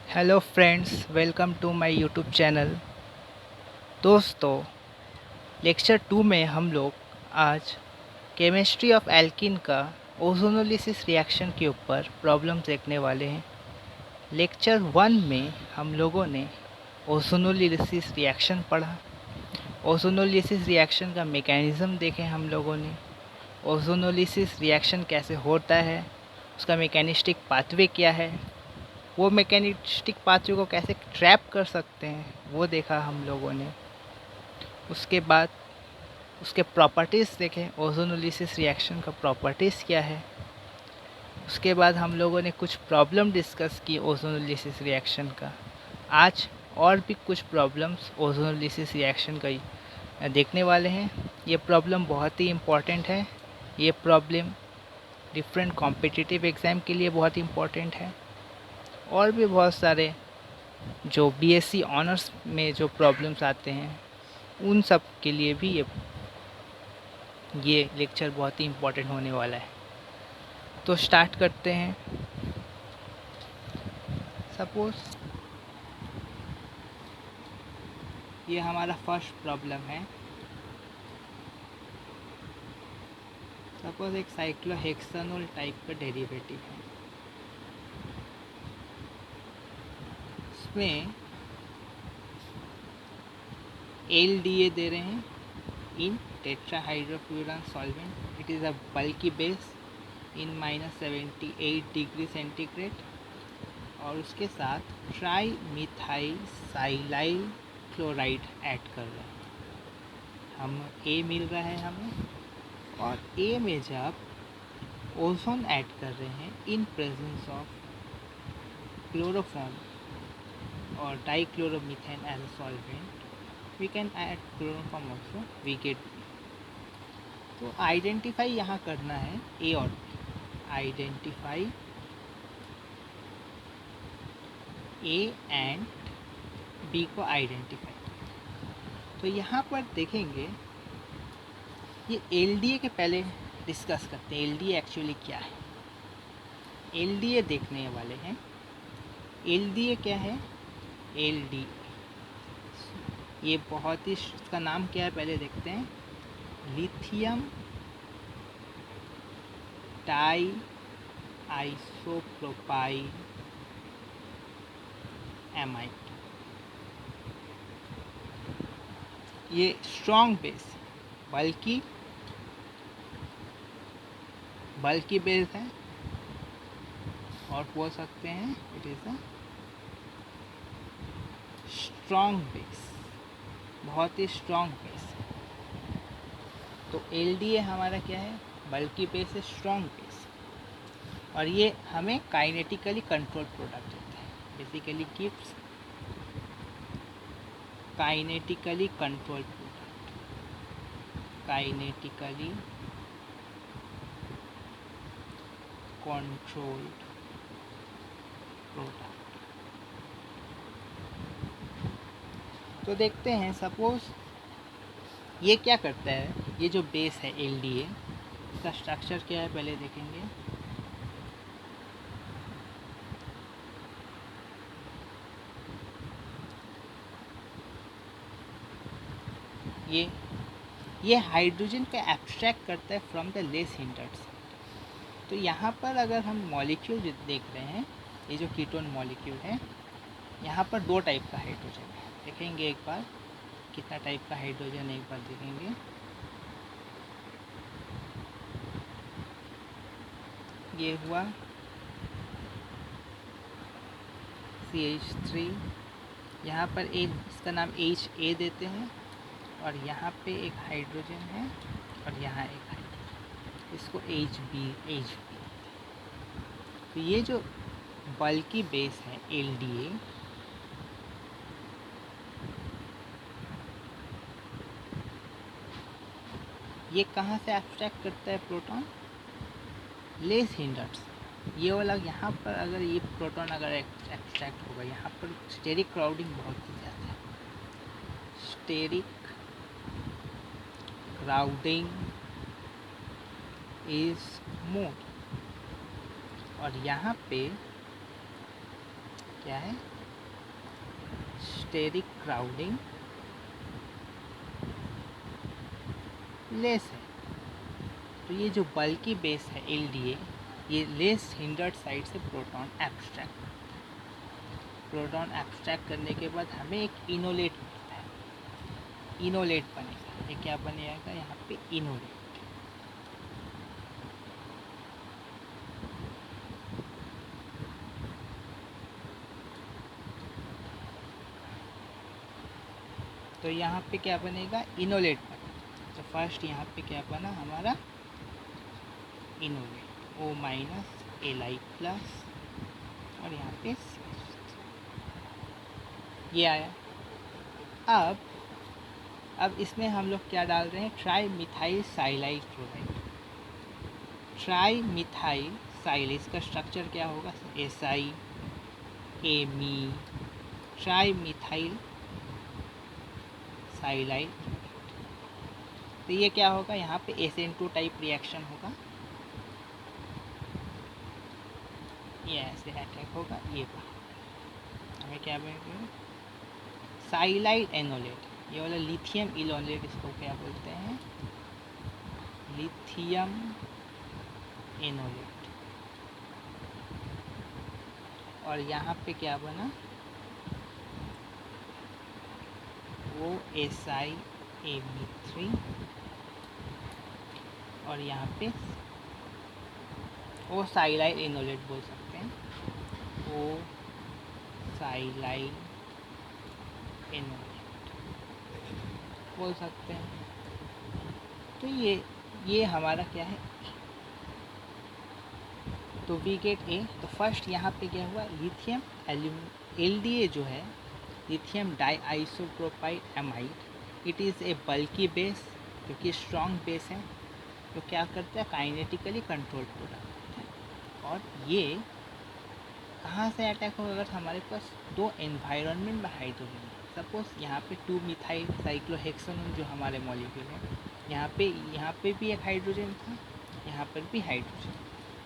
Hello friends, welcome to my YouTube channel. दोस्तों, lecture 2 में हम लोग आज केमिस्ट्री ऑफ एल्कीन का ओजोनोलिसिस रिएक्शन के ऊपर प्रॉब्लम देखने वाले हैं। लेक्चर 1 में हम लोगों ने ओजोनोलिसिस रिएक्शन पढ़ा। ओजोनोलिसिस रिएक्शन का मैकेनिज़्म देखे हम लोगों ने। ओजोनोलिसिस रिएक्शन कैसे होता है, उसका मैकेनिस्टिक पाथवे क्या है, वो मैकेनिस्टिक पाथवे को कैसे ट्रैप कर सकते हैं वो देखा हम लोगों ने। उसके बाद उसके प्रॉपर्टीज़ देखें, ओजोनोलिसिस रिएक्शन का प्रॉपर्टीज़ क्या है। उसके बाद हम लोगों ने कुछ प्रॉब्लम डिस्कस की ओजोनोलिसिस रिएक्शन का। आज और भी कुछ प्रॉब्लम्स ओजोनोलिसिस रिएक्शन का देखने वाले हैं। ये प्रॉब्लम बहुत ही इम्पॉर्टेंट है। ये प्रॉब्लम डिफरेंट कॉम्पिटिटिव एग्ज़ाम के लिए बहुत इम्पॉर्टेंट है। और भी बहुत सारे जो बीएससी ऑनर्स में जो प्रॉब्लम्स आते हैं उन सब के लिए भी ये लेक्चर बहुत ही इम्पोर्टेंट होने वाला है। तो स्टार्ट करते हैं। सपोज़ ये हमारा फर्स्ट प्रॉब्लम है। सपोज़ एक साइक्लोहेक्सानोल टाइप का डेरिवेटिव है। इसमें LDA दे रहे हैं in tetrahydrofuran solvent. It is a bulky base in -78 degree centigrade, और उसके साथ tri methyl silyl chloride add कर रहे हैं। हम A मिल रहा है हमें, और A में जब ओजोन ऐड कर रहे हैं इन प्रेजेंस ऑफ क्लोरोफॉर्म और dichloromethane as a solvent, we can add chloroform also, we get. तो आइडेंटिफाई यहाँ करना है A और B। Identify A and B को आइडेंटिफाई। तो यहाँ पर देखेंगे, ये LDA के पहले डिस्कस करते हैं। LDA एक्चुअली क्या है, LDA देखने वाले हैं। LDA क्या है? LDA ये बहुत ही, इसका नाम क्या है पहले देखते हैं। Lithium di isopropyl amide. ये स्ट्रॉन्ग बेस, बल्कि बेस है, और बोल सकते हैं it is a strong base, बहुत ही स्ट्रॉन्ग बेस। तो LDA हमारा क्या है? बल्कि बेस है, स्ट्रॉन्ग बेस, और ये हमें काइनेटिकली कंट्रोल प्रोडक्ट देता है। Basically gives kinetically control product, kinetically controlled product. तो देखते हैं, सपोज ये क्या करता है। ये जो बेस है LDA, इसका स्ट्रक्चर क्या है पहले देखेंगे। ये हाइड्रोजन का एब्स्ट्रैक्ट करता है from the less hindered side. तो यहाँ पर अगर हम मॉलिक्यूल देख रहे हैं, ये जो कीटोन मॉलिक्यूल है, यहाँ पर दो टाइप का हाइड्रोजन है। देखेंगे एक बार कितना टाइप का हाइड्रोजन है, एक बार देखेंगे। ये हुआ CH3, यहाँ पर इसका नाम HA देते हैं, और यहाँ पे एक हाइड्रोजन है, और यहाँ एक हाइड्रोजन, इसको HB। तो ये जो बल्कि बेस है LDA, ये कहाँ से एब्स्ट्रैक्ट करता है प्रोटॉन? Less hinders. ये वाला यहाँ पर अगर ये प्रोटॉन अगर एब्स्ट्रैक्ट होगा, यहाँ पर स्टेरिक क्राउडिंग बहुत ही ज़्यादा है। स्टेरिक क्राउडिंग इज मोर, और यहाँ पे क्या है? स्टेरिक क्राउडिंग लेस है। तो ये जो बल्की बेस है LDA, ये लेस हिंडर्ड साइड से प्रोटॉन एब्स्ट्रैक्ट, प्रोटॉन एब्स्ट्रैक्ट करने के बाद हमें एक इनोलेट मिलता है, इनोलेट बनेगा। ये क्या बनेगा यहाँ पे? इनोलेट। तो यहाँ पे क्या बनेगा? इनोलेट बनेगा। तो फर्स्ट यहाँ पे क्या बना हमारा? Enolate, O minus Li plus, और यहाँ पे ये आया। अब इसमें हम लोग क्या डाल रहे हैं? Tri methyl silyl chloride. Tri methyl साइल, इसका स्ट्रक्चर क्या होगा? SiAmi, tri methyl silyl. तो ये क्या होगा? यहाँ पे SN2 टाइप रिएक्शन होगा, ये ऐसे अटैक होगा। ये हमें क्या बोलेंगे? साइलाइल एनोलेट। ये वाला लिथियम इनोलेट, इसको क्या बोलते हैं? Lithium enolate. और यहाँ पे क्या बना? वो SiAm3, और यहाँ पे वो साइलाइल एनोलेट बोल सकते हैं, वो साइलाइल एनोलेट बोल सकते हैं। तो ये हमारा क्या है? तो वी गेट ए। तो फर्स्ट यहाँ पे क्या हुआ? लिथियम LDA जो है, lithium diisopropyl amide, it is a bulky base, क्योंकि स्ट्रॉन्ग बेस है। तो क्या करता है? काइनेटिकली कंट्रोल प्रोडक्ट है। और ये कहाँ से अटैक होगा? अगर हमारे पास दो एनवायरनमेंट में हाइड्रोजन है, सपोज यहाँ पे 2 मिथाइल साइक्लोहेक्सेनोन जो हमारे मॉलिक्यूल है, यहाँ पे भी एक हाइड्रोजन था, यहाँ पर भी हाइड्रोजन।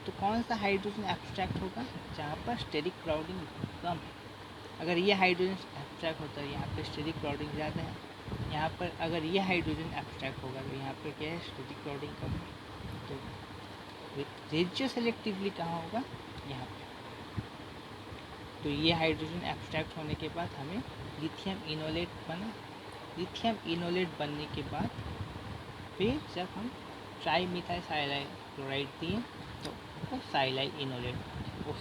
तो कौन सा हाइड्रोजन एब्स्ट्रैक्ट होगा? जहाँ पर स्टेरिक क्राउडिंग कम है। अगर ये हाइड्रोजन एब्स्ट्रैक्ट होता है, यहाँ पर स्टेरिक क्राउडिंग ज़्यादा है। यहाँ पर अगर ये हाइड्रोजन एब्स्ट्रैक्ट होगा तो यहाँ पर क्या है? स्टेरिक क्राउडिंग कम है। तो रेजियो सेलेक्टिवली कहाँ होगा? यहाँ पे। तो ये हाइड्रोजन एब्स्ट्रैक्ट होने के बाद हमें लिथियम इनोलेट बना। लिथियम इनोलेट बनने के बाद फिर जब हम ट्राई मिथाइल साइलाइल क्लोराइड दिए तो वो साइलाइल इनोलेट बोल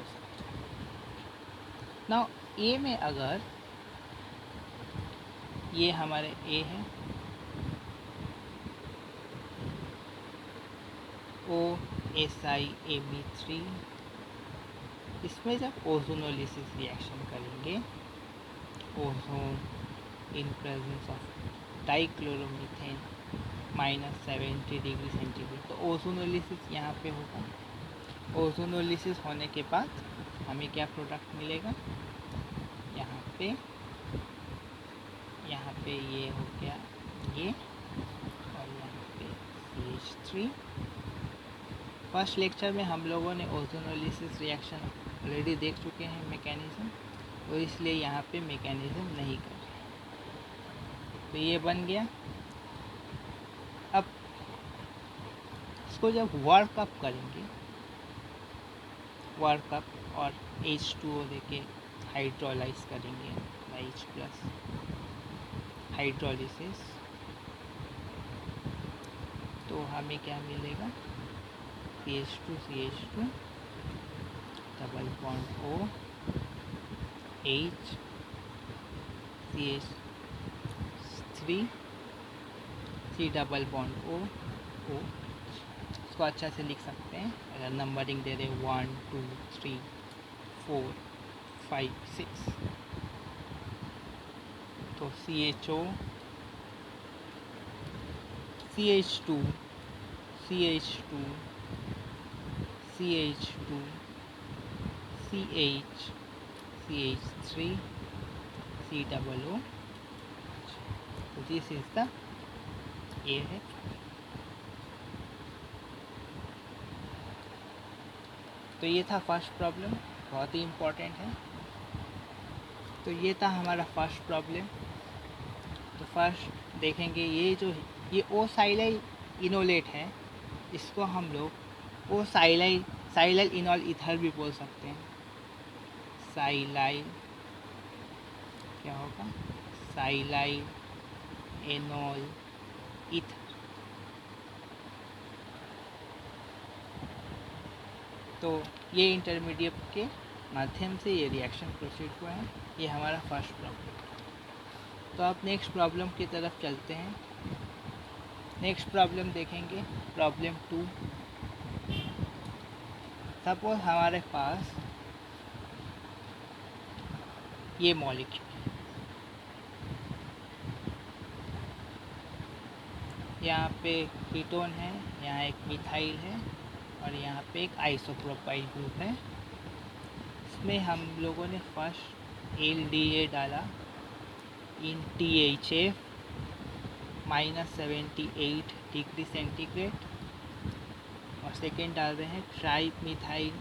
सकते हैं। नाउ ए में अगर ये हमारे ए है, OSiAm3, इसमें जब ओजोनोलिसिस रिएक्शन करेंगे, ozone in presence of dichloromethane -70 degree centigrade, तो ओजोनोलिसिस यहाँ पे होगा। ओजोनोलिसिस होने के बाद हमें क्या प्रोडक्ट मिलेगा? यहाँ पे ये हो गया ये, और यहाँ पे CH3। फर्स्ट लेक्चर में हम लोगों ने ओजोनोलिसिस रिएक्शन ऑलरेडी देख चुके हैं मैकेनिज्म, तो इसलिए यहाँ पे मैकेनिज्म नहीं कर रहे। तो ये बन गया। अब इसको जब वर्कअप करेंगे, वर्कअप और H2O देके हाइड्रोलाइज करेंगे, H+ हाइड्रोलिसिस, तो हमें क्या मिलेगा? CH2 double bond O, H, CH3, C double bond O, O। इसको अच्छा से लिख सकते हैं अगर नंबरिंग दे रहे 1 2 3 4 5 6। तो CHO, CH2, CH2, CH2, CH, CH3, C double O। तो दिस इज द ए है। तो ये था फर्स्ट प्रॉब्लम, बहुत ही इम्पोर्टेंट है। तो ये था हमारा फर्स्ट प्रॉब्लम। तो फर्स्ट देखेंगे ये ओ साइलाइल इनोलेट है, इसको हम लोग ओ साइलाइल इनोल ईथर भी बोल सकते हैं। साइलाइल क्या होगा, साइलाइल इनोल ईथर। तो ये इंटरमीडिएट के माध्यम से ये रिएक्शन प्रोसीड हुआ है। ये हमारा फर्स्ट प्रॉब्लम। तो अब नेक्स्ट प्रॉब्लम की तरफ चलते हैं। नेक्स्ट प्रॉब्लम देखेंगे, प्रॉब्लम 2। सपोज हमारे पास ये मॉलिक्यूल, यहाँ पे कीटोन है, यहाँ एक मिथाइल है और यहाँ पे एक आइसोप्रोपाइल ग्रुप है। इसमें हम लोगों ने फर्स्ट LDA डाला इन THF -78 डिग्री सेंटीग्रेड, और सेकेंड डाल रहे हैं ट्राई मिथाइल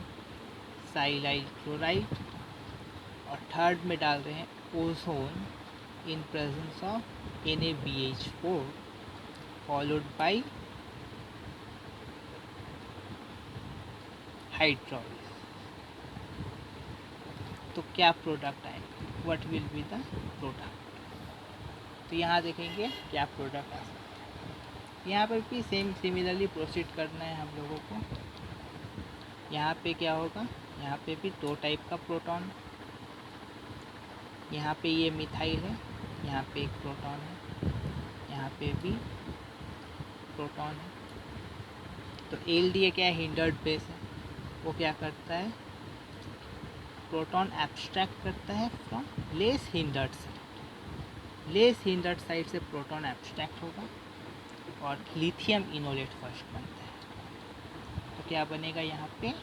साइलाइल क्लोराइड, और थर्ड में डाल रहे हैं ozone in presence of NaBH4 followed by hydrolysis. तो क्या प्रोडक्ट आएगा, what will be the product. तो यहाँ देखेंगे क्या प्रोडक्ट आ सकता है। यहाँ पर भी सिमिलरली प्रोसीड करना है हम लोगों को। यहाँ पे क्या होगा, यहाँ पे भी दो टाइप का प्रोटॉन, यहाँ पे ये मिथाइल है, यहाँ पे एक प्रोटॉन है, यहाँ पे भी प्रोटॉन है। तो LDA क्या है, हिंडर्ड बेस है, वो क्या करता है, प्रोटॉन एब्स्ट्रैक्ट करता है from less hindered side. Less hindered side से प्रोटॉन एब्स्ट्रैक्ट होगा और लिथियम इनोलेट फर्स्ट बनता है। तो क्या बनेगा यहाँ पे,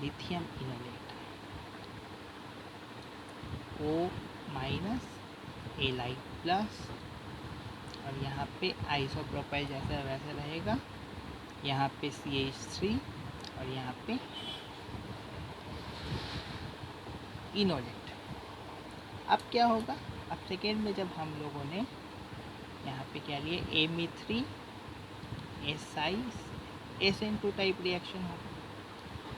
लिथियम इनोलेट O-Li+, और यहाँ पे आइसोप्रोपाइल जैसा वैसा रहेगा, यहाँ पे CH3 और यहाँ पे इनोलेट। अब क्या होगा, अब सेकेंड में जब हम लोगों ने यहाँ पे क्या लिए, Me3 SN2 टाइप रिएक्शन होगा,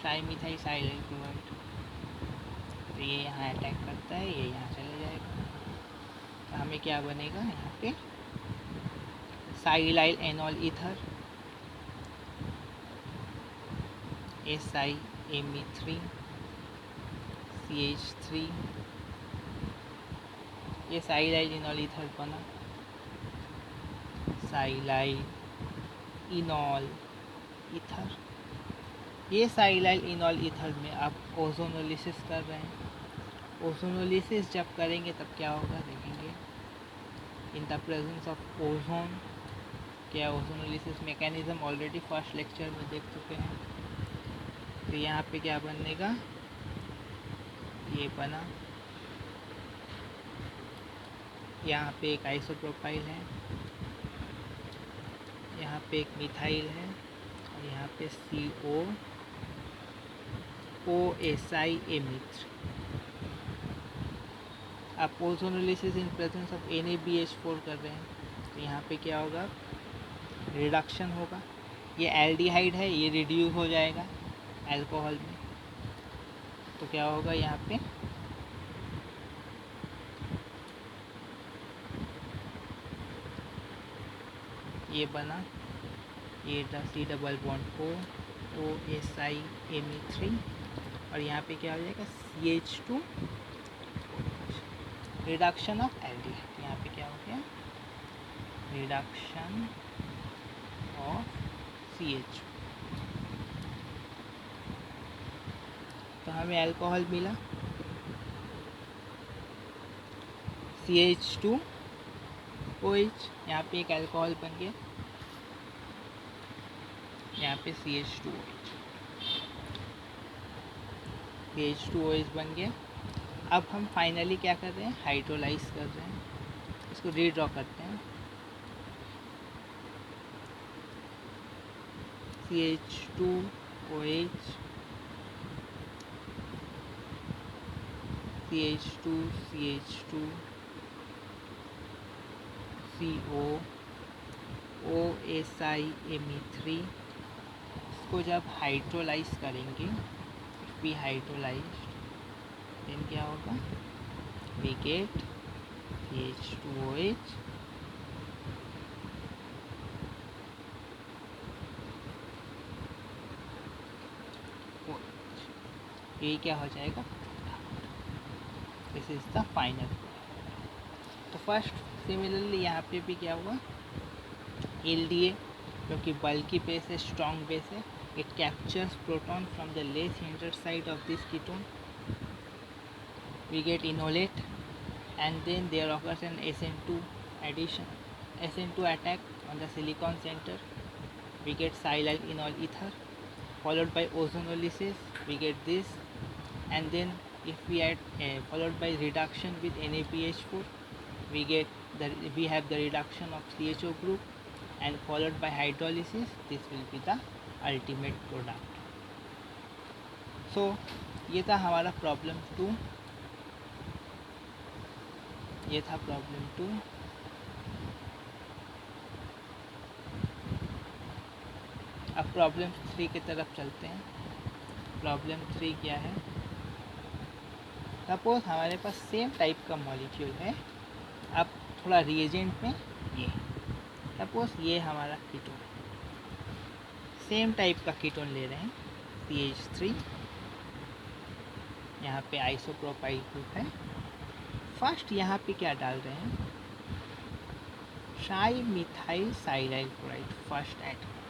ट्राईमिथाइल साइलाइल क्लोराइड। तो ये यहाँ अटैक करता है, ये यहाँ चले जाएगा। तो हमें क्या बनेगा, यहाँ पे साइलाइल एनॉल ईथर SiMe3 CH3, ये साइलाइल इनॉल ईथर बना, साइलाइल इनॉल ईथर। ये साइलाइल इनॉल ईथर में आप ओजोनोलिसिस कर रहे हैं। ओजोनोलिसिस जब करेंगे तब क्या होगा देखेंगे, in the presence of ozone. क्या ozonolysis mechanism already first lecture में देख चुके हैं। तो यहाँ पे क्या बनेगा, ये बना, यहाँ पे एक आइसोप्रोपाइल है, यहाँ पे एक मिथाइल है और यहाँ पे OSiMe3। आप ozonolysis in presence of NaBH4 कर रहे हैं, तो यहाँ पे क्या होगा, रिडक्शन होगा। ये एल्डिहाइड है, ये रिड्यूस हो जाएगा अल्कोहल में। तो क्या होगा, यहाँ पे ये बना, ये C डबल बॉन्ड OSiMe3, और यहाँ पे क्या हो जाएगा, CH2 रिडक्शन ऑफ एल्डिहाइड। यहाँ पे क्या हो गया, रिडक्शन ऑफ CH2। तो हमें अल्कोहल मिला CH2OH, यहाँ पे एक अल्कोहल बन गया, यहाँ पे CH2OH बन गया। अब हम फाइनली क्या कर रहे हैं, हाइड्रोलाइज कर रहे हैं, इसको रीड्रॉ करते हैं। CH2OH CH2 CH2 CO OSI इसको जब हाइड्रोलाइज करेंगे, भी हाइड्रोलाइज, देन क्या होगा, वी गेट CH2OH ये क्या हो जाएगा, दिस इज द फाइनल। तो फर्स्ट सिमिलरली यहाँ पे भी क्या हुआ, LDA क्योंकि बल्कि बेस है, स्ट्रॉन्ग बेस है, it captures proton from the less hinder side of this ketone, we get enolate, and then there occurs an SN2 addition, SN2 attack on the silicon center, we get silyl enol ether, followed by ozonolysis, we get this, and then if we add followed by reduction with NaBH4, we have the reduction of CHO group, and followed by hydrolysis, this will be the ultimate product. So ये था हमारा problem 2, ये था problem 2। अब problem 3 की तरफ चलते हैं। प्रॉब्लम 3 क्या है, सपोज हमारे पास सेम टाइप का मॉलिक्यूल है, अब थोड़ा रिएजेंट में ये, सपोज ये हमारा कीटोन, सेम टाइप का कीटोन ले रहे हैं CH3, यहाँ पे आइसोप्रोपाइल ग्रुप है। फर्स्ट यहाँ पे क्या डाल रहे हैं, tri methyl silyl chloride first add कर रहे हैं,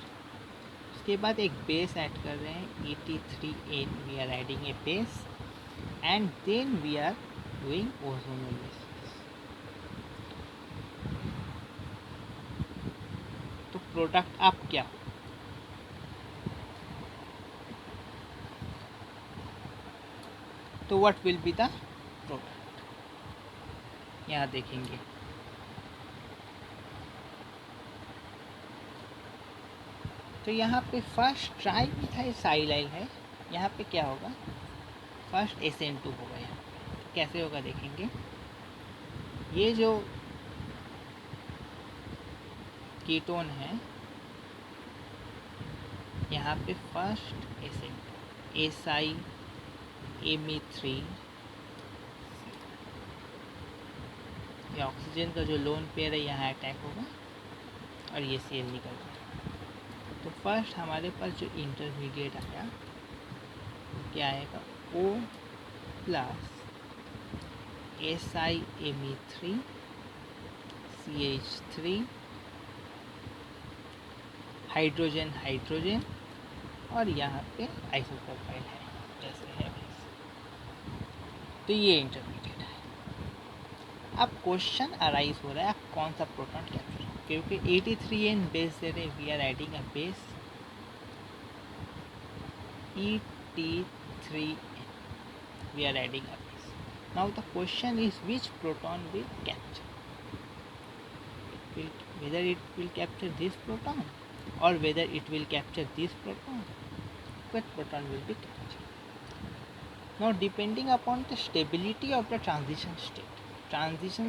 उसके बाद एक बेस ऐड कर रहे हैं ET3N, we are adding a base, and then we are doing ozonolysis. तो प्रोडक्ट अब क्या हो, तो what will be the product, यहाँ देखेंगे। तो यहाँ पे फर्स्ट ट्राई मिथाइल साइलाइल है, यहाँ पे क्या होगा, फर्स्ट SN2 होगा यहाँ पे। तो कैसे होगा देखेंगे, ये जो कीटोन है यहाँ पे फर्स्ट SN2 SiMe3, ये ऑक्सीजन का जो लोन पेयर है यहाँ अटैक होगा और ये Cl निकल जाएगा। तो फर्स्ट हमारे पास जो इंटरमीडिएट आया क्या आएगा, O plus SiMe3 CH3 hydrogen hydrogen, और यहाँ पे आइसोप्रोपाइल है जैसे है वैसे। तो ये इंटरमीडिएट है। अब क्वेश्चन अराइज हो रहा है, आप कौन सा प्रोटॉन कैप्चर, क्योंकि 83N बेस दे रहे, we are adding a base ET3N, we are adding a base. Now the question is which proton will capture, whether it will capture this proton or whether it will capture this proton, what proton will be captured. Now depending upon the stability of the transition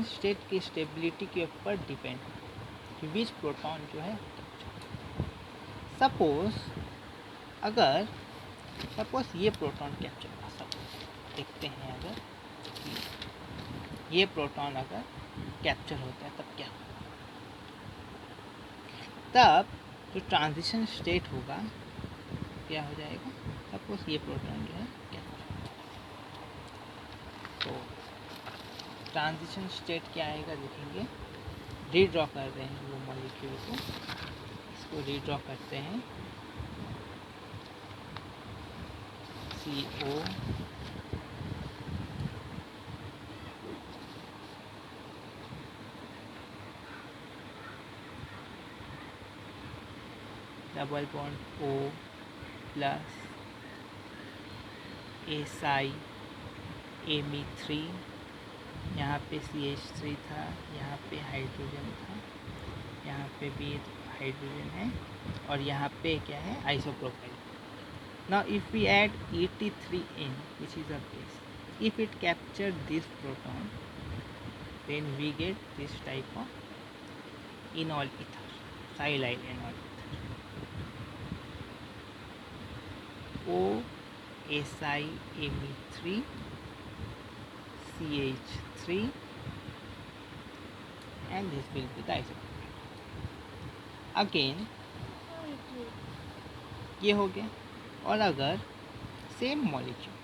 state की stability के ऊपर depend कि which proton जो है suppose ये proton capture हुआ, suppose देखते हैं अगर ये प्रोटॉन अगर कैप्चर होता है तब क्या होगा, तब जो ट्रांजिशन स्टेट होगा क्या हो जाएगा, सपोज ये प्रोटॉन जो है कैप्चर, तो ट्रांजिशन स्टेट क्या आएगा देखेंगे। रीड्रॉ कर रहे हैं वो मॉलिक्यूल को, इसको रीड्रॉ करते हैं, CO double bond O plus SiMe3, यहाँ पे CH3 था, यहाँ पे हाइड्रोजन था, यहाँ पे भी हाइड्रोजन है, और यहाँ पे क्या है, isopropyl. Now if we add ET3N which is a base, if it captured this proton, then we get this type of enol ether, silyl enol ether. OSIMe3 CH3, and this will be the isoprene. Again ये हो गया। और अगर same molecule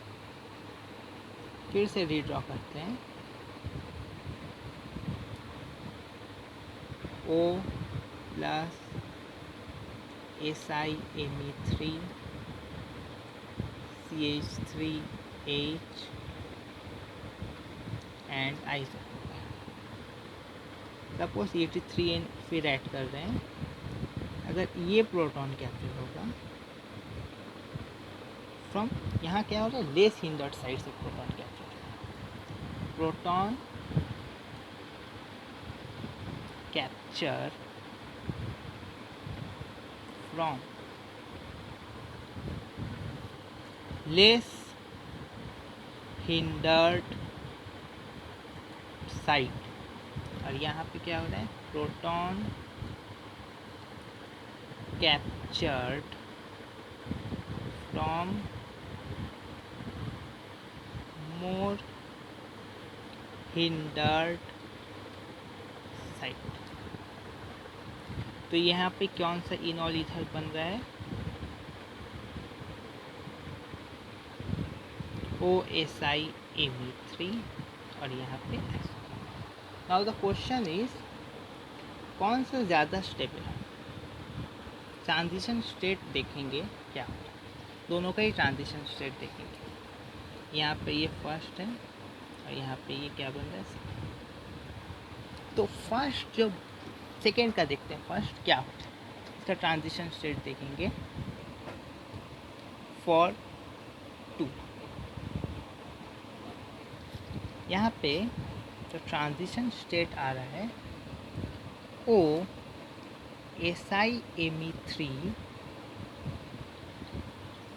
फिर से redraw करते हैं, O plus SiMe3 CH3H and isopropyl. Suppose 83N फिर ऐड कर रहे हैं, अगर ये प्रोटॉन कैप्चर होगा फ्रॉम, यहाँ क्या हो रहा है, लेस हिंडर्ड साइड से proton capture, proton capture from less hindered side, और यहाँ पे क्या हो रहा है, proton captured from more hindered side. तो यहाँ पे कौन सा इनॉल ईथर बन रहा है, OSIMe3, और यहाँ पे नाउ द क्वेश्चन इज कौन सा ज़्यादा स्टेबल है। ट्रांजिशन स्टेट देखेंगे क्या होता है, दोनों का ही ट्रांजिशन स्टेट देखेंगे। यहाँ पे ये फर्स्ट है और यहाँ पे ये क्या बन रहा है, तो फर्स्ट जो सेकेंड का देखते हैं, फर्स्ट क्या होता है, इसका ट्रांजिशन स्टेट देखेंगे फॉर 2। यहाँ पे जो ट्रांजिशन स्टेट आ रहा है OSIMe3,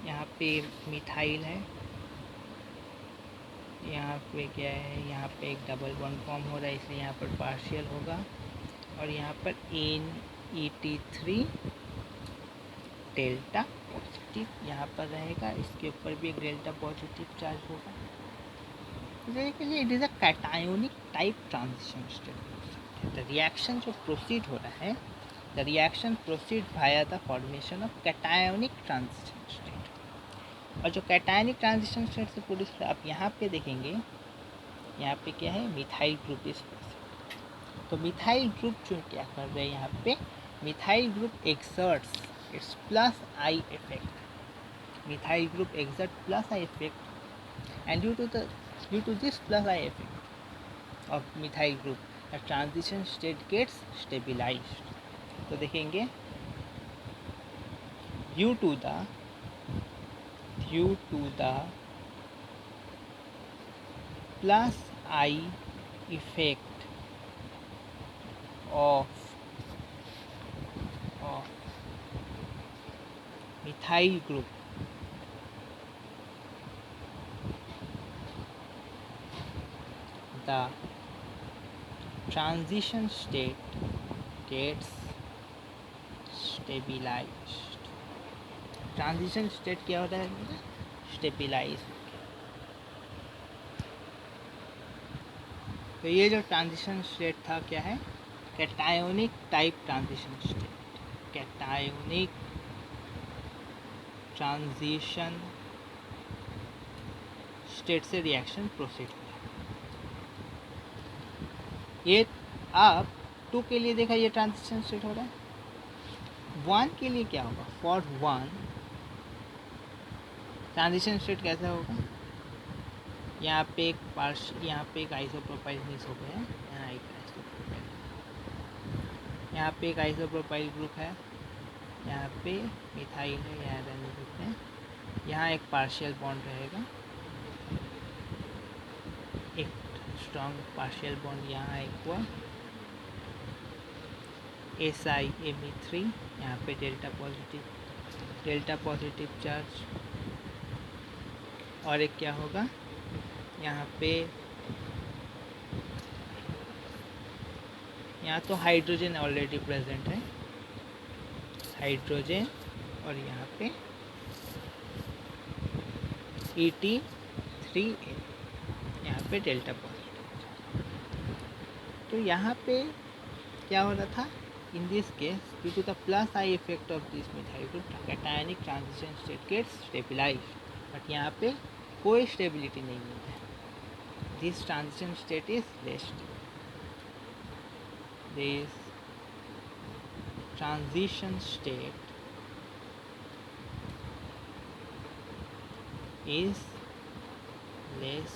यहाँ पे मिथाइल है, यहाँ पे क्या है, यहाँ पे एक डबल बॉन्ड फॉर्म हो रहा है, इसलिए यहाँ पर पार्शियल होगा, और यहाँ पर NET3 डेल्टा पॉजिटिव यहाँ पर रहेगा, इसके ऊपर भी एक डेल्टा पॉजिटिव चार्ज होगा। Basically it is a cationic type transition state. The reaction जो प्रोसीड हो रहा है, the reaction proceed via the formation of cationic transition state. और जो कैटायोनिक ट्रांजिशन स्टेट से प्रोड्यूस हो रहा है, आप यहाँ पे देखेंगे, यहाँ पे क्या है, मिथाइल ग्रुप इज प्रेजेंट। तो मिथाइल ग्रुप जो क्या कर रहे हैं, यहाँ पे methyl group exerts it's plus I effect, methyl group exert plus I effect, and due to this plus I effect of methyl group, the transition state gets stabilized. तो देखेंगे due to the plus I effect of methyl group, the transition state gets stabilized. Transition state क्या होता है, stabilise. तो ये जो transition state था क्या है, cationic type transition state, cationic transition state से रिएक्शन प्रोसीड हुआ। ये आप 2 के लिए देखा, ये ट्रांजिशन स्टेट हो रहा है। 1 के लिए क्या होगा, फॉर 1 ट्रांजिशन स्टेट कैसा होगा, यहाँ पे एक यहाँ पे एक आइसोप्रोपाइल मिस हो गया है, यहाँ पे एक आइसोप्रोपाइल ग्रुप है, यहाँ पे मिथाइल है, यहाँ रहने देते हैं, यहाँ एक पार्शियल बॉन्ड रहेगा, एक स्ट्रॉन्ग पार्शियल बॉन्ड यहाँ एक हुआ, SiMe3, यहाँ पे डेल्टा पॉजिटिव चार्ज, और एक क्या होगा, यहाँ तो हाइड्रोजन ऑलरेडी प्रेजेंट है, हाइड्रोजन, और यहाँ पे Et3A, यहाँ पे डेल्टा पॉजिटिव। तो यहाँ पे क्या हो रहा था, in this case due to the plus I effect of this methyl group cationic transition state gets stabilised, but यहाँ पे कोई स्टेबिलिटी नहीं है, this transition state is less, दिस transition state is less.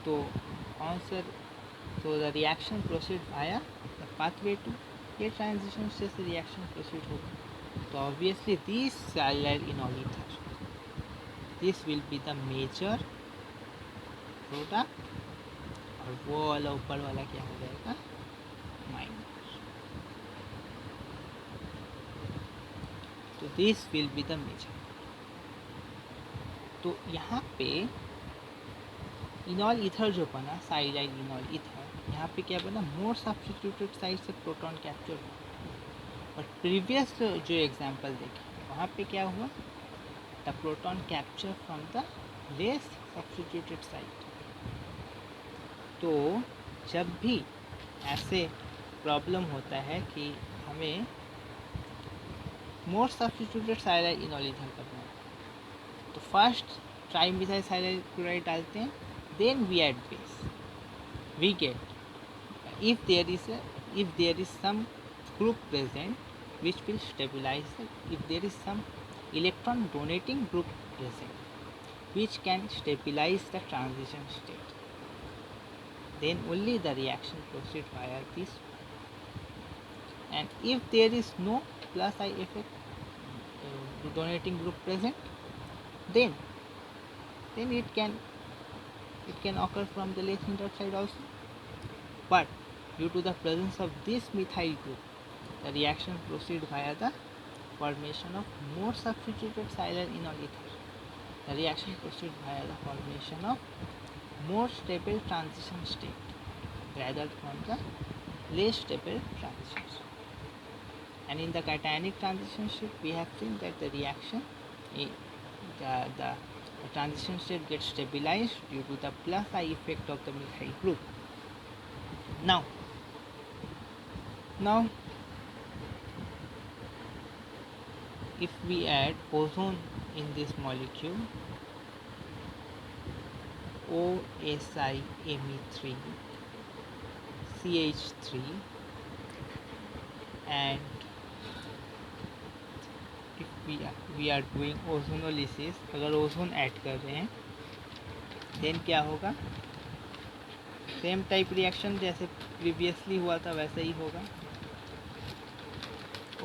तो आंसर, तो the reaction proceed via the pathway two, ये transition state से रिएक्शन प्रोसीड होगा, तो obviously this silyl enol ether, this will be the major product, और वो वाला ऊपर वाला क्या हो जाएगा, माइनस। तो this will be the major. तो यहाँ पे इनॉल ईथर जो बना, साइलाइल इनॉल ईथर, यहाँ पे क्या बना, मोर सब्स्टिट्यूटेड साइड से प्रोटॉन कैप्चर हुआ, बट प्रीवियस जो एग्जांपल देखे वहाँ पे क्या हुआ, the proton capture from the less substituted side. तो जब भी ऐसे प्रॉब्लम होता है कि हमें मोर सब्स्टिट्यूटेड साइलाइल इनॉल ईथर करना है, तो फर्स्ट ट्राइमिथाइल साइलाइल क्लोराइड डालते हैं, then we add base, we get, if there is some group present which will stabilize it, if there is some electron donating group present which can stabilize the transition state, then only the reaction proceed via this. And if there is no plus I effect donating group present, then it can occur from the less hindered side also, but due to the presence of this methyl group, the reaction proceed via the formation of more substituted silyl enol ether. The reaction proceed via the formation of more stable transition state rather from the less stable transition state. And in the cationic transition state, we have seen that the reaction, the transition state gets stabilized due to the plus I effect of the methyl group. Now if we add ozone in this molecule, OSI-Me3 CH3, and if we are doing ozonolysis, अगर ozone add कर रहे हैं, then क्या होगा, same type reaction जैसे previously हुआ था वैसे ही होगा,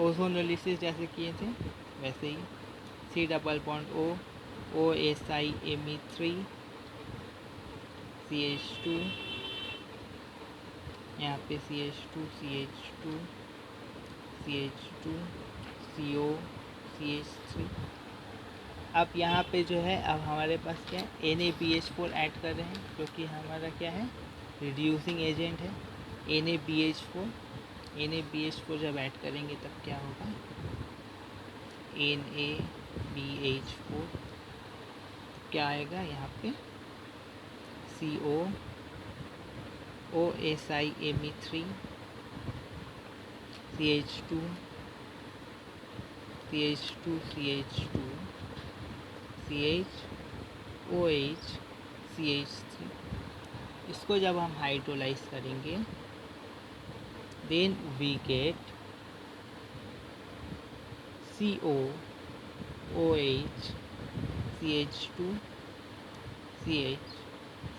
ओजोनोलिसिस जैसे किए थे वैसे ही, C double bond O, OSI-Me3 CH2, यहाँ पे CH2 CH2 CH2 CO CH3। अब यहाँ पे जो है, अब हमारे पास क्या है, NaBH4 ऐड कर रहे हैं, जो कि हमारा क्या है, रिड्यूसिंग एजेंट है। NaBH4 जब ऐड करेंगे तब क्या होगा, NaBH4 क्या आएगा, यहाँ पे CO OSI-Me3 CH2 CH2 CH2 CH CH3। इसको जब हम हाइड्रोलाइज करेंगे, then we get CO OH CH2 CH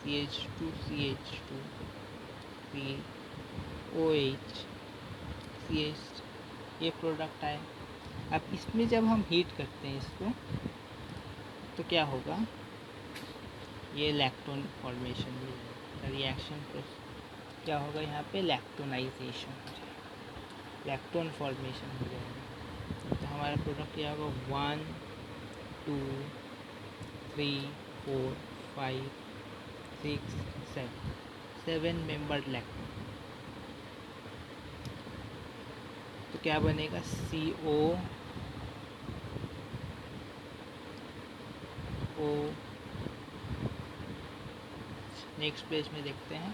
CH2 CH2 OH CH, ये प्रोडक्ट आए। अब इसमें जब हम हीट करते हैं इसको, तो क्या होगा, ये लैक्टोन फॉर्मेशन में रिएक्शन क्या होगा, यहाँ पे लैक्टोनाइजेशन हो जाएगा, लैक्टोन फॉर्मेशन हो जाएगा। तो हमारा प्रोडक्ट क्या होगा, 1 2 3 4 5 6 7 7 मेंबर लैक्टोन। तो क्या बनेगा CO O। नेक्स्ट पेज में देखते हैं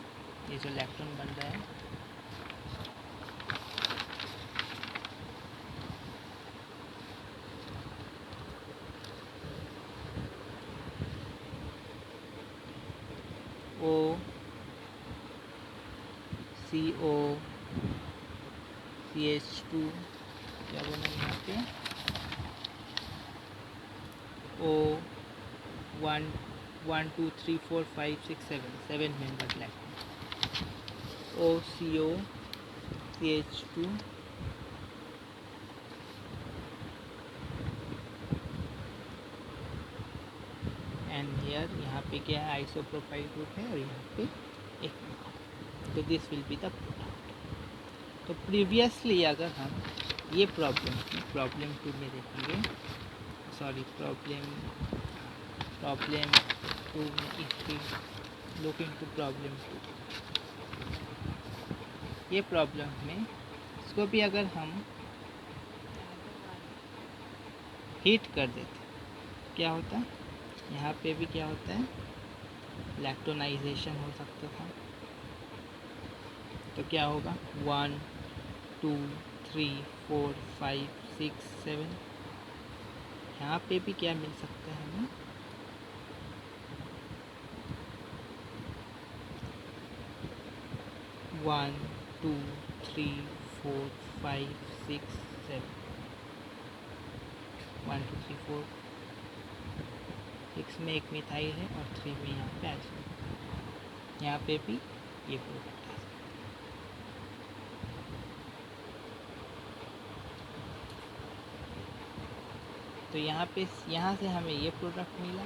ये जो लैक्टोन बन रहा है, O CO CH2 क्या बना यहाँ पे O 1 1 2 3 4 5 6 7 member lactone. O CO CH2 and here यहाँ पे क्या है आइसोप्रोपाइल ग्रुप है और यहाँ पे एक, तो this will be the product. तो प्रीवियसली अगर हम ये प्रॉब्लम 2 में देखेंगे, सॉरी प्रॉब्लम 2 में, if we look into problem 2, ये प्रॉब्लम में इसको भी अगर हम हीट कर देते क्या होता है, यहाँ पे भी क्या होता है लैक्टोनाइजेशन हो सकता था। तो क्या होगा 1 2 3 4 5 6 7, यहाँ पे भी क्या मिल सकता है हमें 1 2 3 4 5 6 7, 1 2 3 4 6 में एक मिथाइल है और 3 में यहाँ पे आइसोप्रोपाइल, यहाँ पे भी ये प्रोडक्ट है। तो यहाँ से हमें ये प्रोडक्ट मिला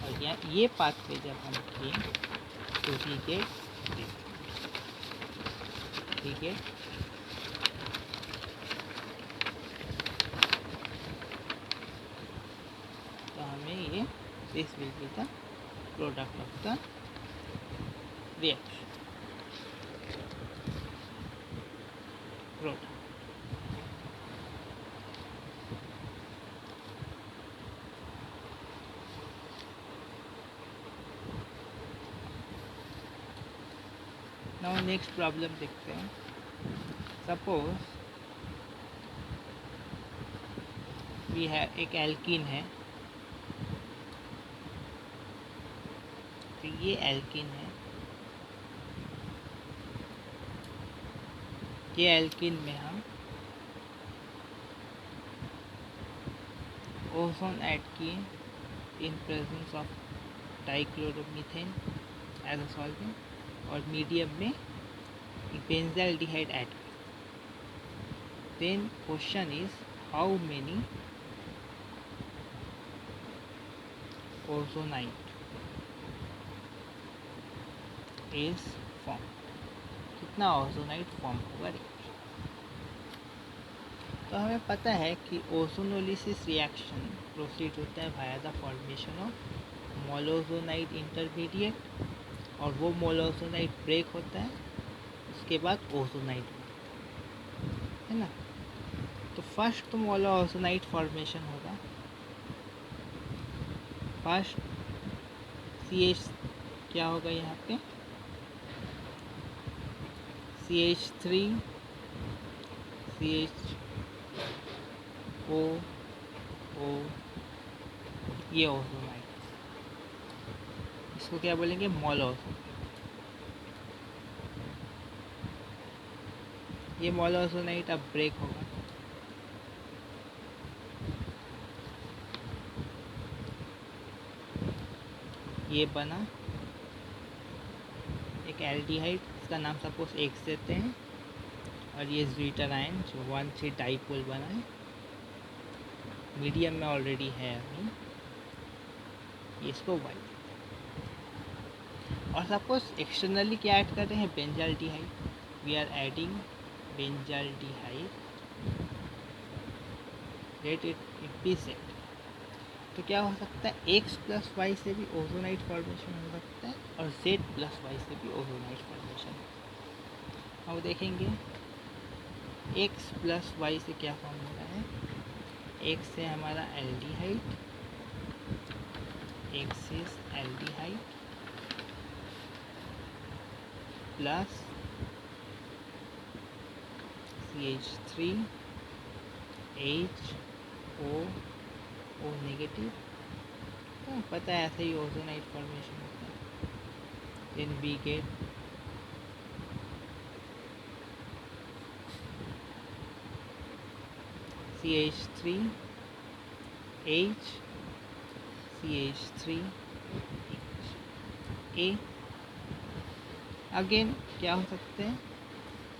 और ये पाथवे जब हम किए तो वी गेट, तो हमें ये this will be the product of the reaction product. Now next problem देखते हैं। सपोज वी है एक एल्कीन है, तो ये एल्कीन है, ये एल्कीन में हम ओजोन ऐड किए in presence of dichloromethane as a solvent, और मीडियम में बेंजाल्डिहाइड ऐड किया। Then question is how many ozonide is form, कितना ओजोनाइट फॉर्म होगा। तो हमें पता है कि ओजोनोलिसिस रिएक्शन प्रोसीड होता है via the formation of molozonide intermediate, और वो मोलोजोनाइट ब्रेक होता है, उसके बाद ओजोनाइट है ना। तो फर्स्ट तो मोलोजोनाइट फॉर्मेशन होगा, फर्स्ट CH क्या होगा यहाँ पे CH3 CHO O, ये ओजोनाइट, इसको क्या बोलेंगे मोलोजोन। ये मोलोजोनाइट अब ब्रेक होगा, ये बना एक एल्डिहाइड, इसका नाम सपोज X देते हैं, और ये ज़्वीटर आयन जो 1,3 डाइपोल बना है, मीडियम में ऑलरेडी है अभी, ये इसको Y। और सपोज एक्सटर्नली क्या ऐड कर रहे हैं benzaldehyde, we are adding benzaldehyde, let it be set. तो क्या हो सकता है, x प्लस वाई से भी ओजोनाइट फॉर्मेशन हो सकता है और z प्लस वाई से भी ओजोनाइट फॉर्मेशन हो सकता है। अब देखेंगे x प्लस वाई से क्या फॉर्म हो रहा है। x से हमारा aldehyde, x is aldehyde plus CH3 HO negative, पता है ऐसे ही ओजोनाइट फॉर्मेशन होता है। Then we get CH3 H CH3 H A। Again क्या हो सकते हैं,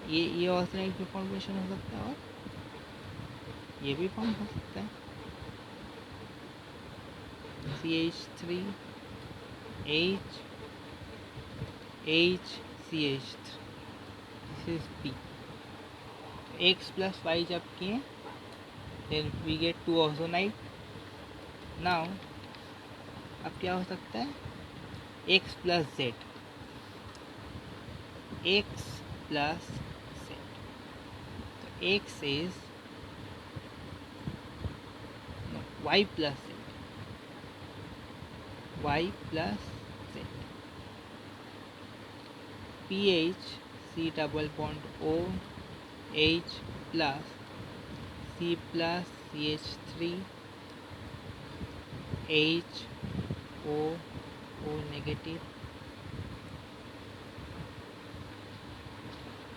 ये ओजोनाइट में फॉर्मेशन हो सकता है और ये भी फॉर्म हो सकता है। CH3 H H CH3, this is B। x plus Y जब किए then we get 2 ozonide. Now अब क्या हो सकता है, x plus Z, x plus Z, तो x is y plus Z, y plus Z, pH C double bond O H plus C plus CH3 H O negative.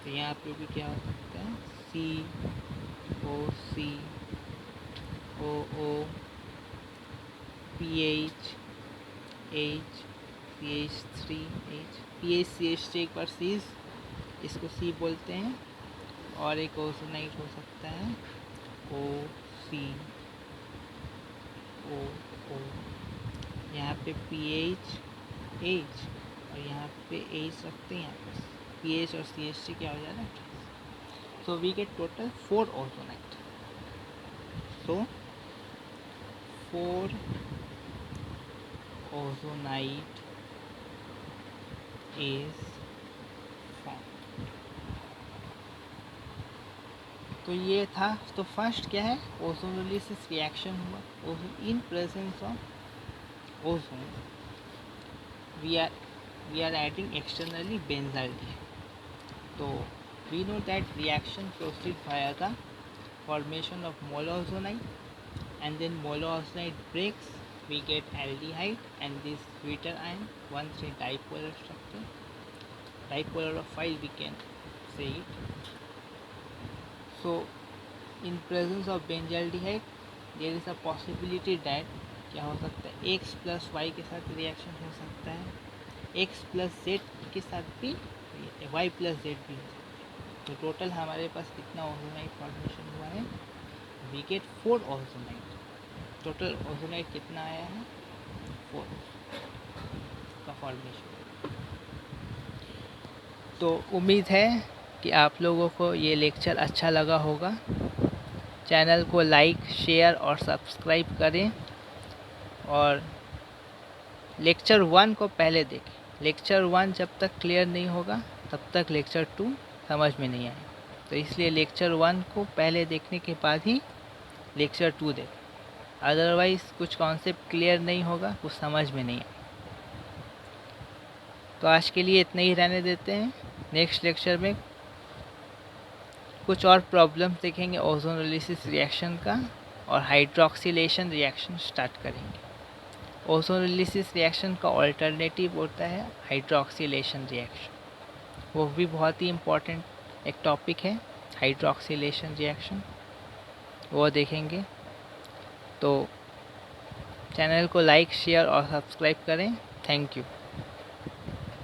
तो यहाँ पे भी क्या हो सकता है, COC OO PH H CH3 H, PH CH3 एक बार सीज, इसको C बोलते हैं, और एक ओजोनाइट हो सकता है OC OO। यहाँ पे PH H और यहाँ पे H रखते हैं, यहाँ पर PH और CH3 क्या हो जा रहा है, so we get total 4 ozonite, so 4 ozonite is formed। तो ये था, तो फर्स्ट क्या है, ओजोनोलिसिस रिएक्शन हुआ in presence of ozone, we are adding externally benzaldehyde. तो we know that reaction proceeds via the formation of monoozonide, and then monoozonide breaks, we get aldehyde and this bitter ion, once a dipolar structure, dipolarified we can say it। So in presence of benzaldehyde there is a possibility that क्या हो सकता है, x plus Y के साथ reaction हो सकता है, x plus Z के साथ भी, y प्लस जेड भी हो सकता है। तो टोटल हमारे पास कितना ओजोनाइट फॉर्मेशन हुआ है, we get 4 ozonide. Total ozonide कितना आया है, 4 का फॉर्मेशन। तो उम्मीद है कि आप लोगों को ये लेक्चर अच्छा लगा होगा। चैनल को लाइक शेयर और सब्सक्राइब करें, और लेक्चर 1 को पहले देखें। लेक्चर 1 जब तक क्लियर नहीं होगा तब तक लेक्चर 2 समझ में नहीं आए, तो इसलिए लेक्चर 1 को पहले देखने के बाद ही लेक्चर 2 देखें, अदरवाइज़ कुछ कॉन्सेप्ट क्लियर नहीं होगा, कुछ समझ में नहीं आए। तो आज के लिए इतना ही रहने देते हैं। नेक्स्ट लेक्चर में कुछ और प्रॉब्लम देखेंगे ओजोनोलिसिस रिएक्शन का, और हाइड्रोक्सिलेशन रिएक्शन स्टार्ट करेंगे। ओजोनोलिसिस रिएक्शन का ऑल्टरनेटिव होता है हाइड्रोक्सिलेशन रिएक्शन, वो भी बहुत ही इम्पोर्टेंट एक टॉपिक है, हाइड्रोक्सिलेशन रिएक्शन, वो देखेंगे। तो चैनल को लाइक शेयर और सब्सक्राइब करें। Thank you.